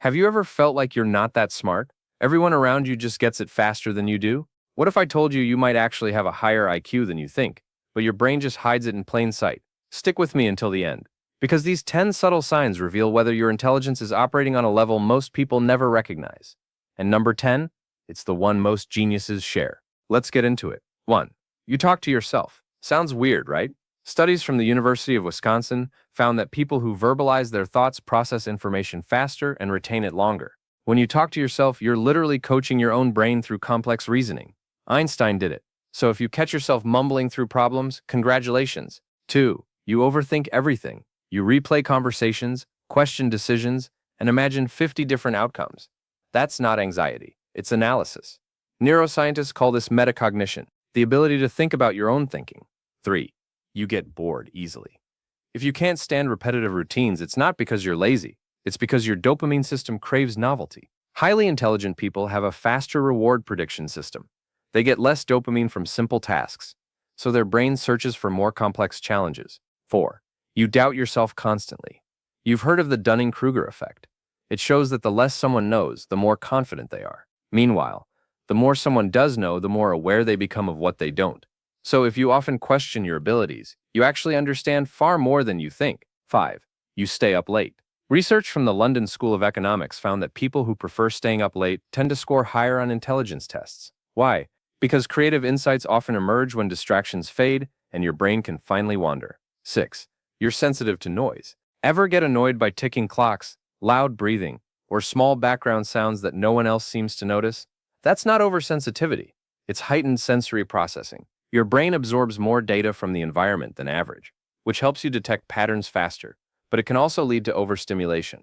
Have you ever felt like you're not that smart? Everyone around you just gets it faster than you do? What if I told you you might actually have a higher IQ than you think, but your brain just hides it in plain sight? Stick with me until the end, because these 10 subtle signs reveal whether your intelligence is operating on a level most people never recognize. And number 10, it's the one most geniuses share. Let's get into it. 1. You talk to yourself. Sounds weird, right? Studies from the University of Wisconsin found that people who verbalize their thoughts process information faster and retain it longer. When you talk to yourself, you're literally coaching your own brain through complex reasoning. Einstein did it. So if you catch yourself mumbling through problems, congratulations. 2. You overthink everything. You replay conversations, question decisions, and imagine 50 different outcomes. That's not anxiety. It's analysis. Neuroscientists call this metacognition, the ability to think about your own thinking. 3. You get bored easily. If you can't stand repetitive routines, it's not because you're lazy. It's because your dopamine system craves novelty. Highly intelligent people have a faster reward prediction system. They get less dopamine from simple tasks, so their brain searches for more complex challenges. 4. You doubt yourself constantly. You've heard of the Dunning-Kruger effect. It shows that the less someone knows, the more confident they are. Meanwhile, the more someone does know, the more aware they become of what they don't. So if you often question your abilities, you actually understand far more than you think. 5. You stay up late. Research from the London School of Economics found that people who prefer staying up late tend to score higher on intelligence tests. Why? Because creative insights often emerge when distractions fade and your brain can finally wander. 6. You're sensitive to noise. Ever get annoyed by ticking clocks, loud breathing, or small background sounds that no one else seems to notice? That's not oversensitivity. It's heightened sensory processing. Your brain absorbs more data from the environment than average, which helps you detect patterns faster, but it can also lead to overstimulation.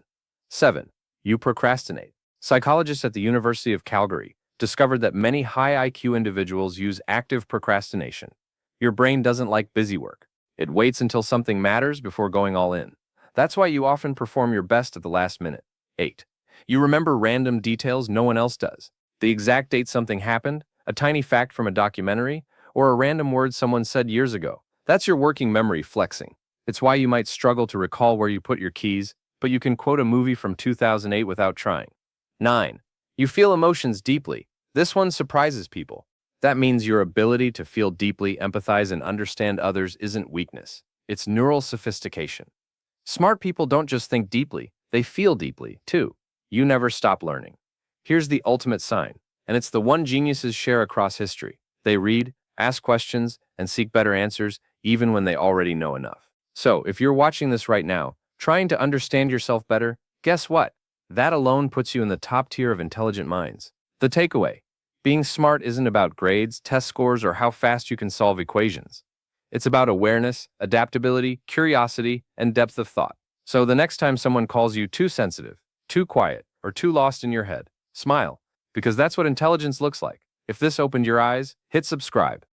7. You procrastinate. Psychologists at the University of Calgary discovered that many high IQ individuals use active procrastination. Your brain doesn't like busy work. It waits until something matters before going all in. That's why you often perform your best at the last minute. 8. You remember random details no one else does. The exact date something happened, a tiny fact from a documentary, or a random word someone said years ago. That's your working memory flexing. It's why you might struggle to recall where you put your keys, but you can quote a movie from 2008 without trying. 9. You feel emotions deeply. This one surprises people. That means your ability to feel deeply, empathize, and understand others isn't weakness. It's neural sophistication. Smart people don't just think deeply, they feel deeply, too. You never stop learning. Here's the ultimate sign, and it's the one geniuses share across history. They read, ask questions, and seek better answers, even when they already know enough. So, if you're watching this right now, trying to understand yourself better, guess what? That alone puts you in the top tier of intelligent minds. The takeaway: being smart isn't about grades, test scores, or how fast you can solve equations. It's about awareness, adaptability, curiosity, and depth of thought. So the next time someone calls you too sensitive, too quiet, or too lost in your head, smile, because that's what intelligence looks like. If this opened your eyes, hit subscribe.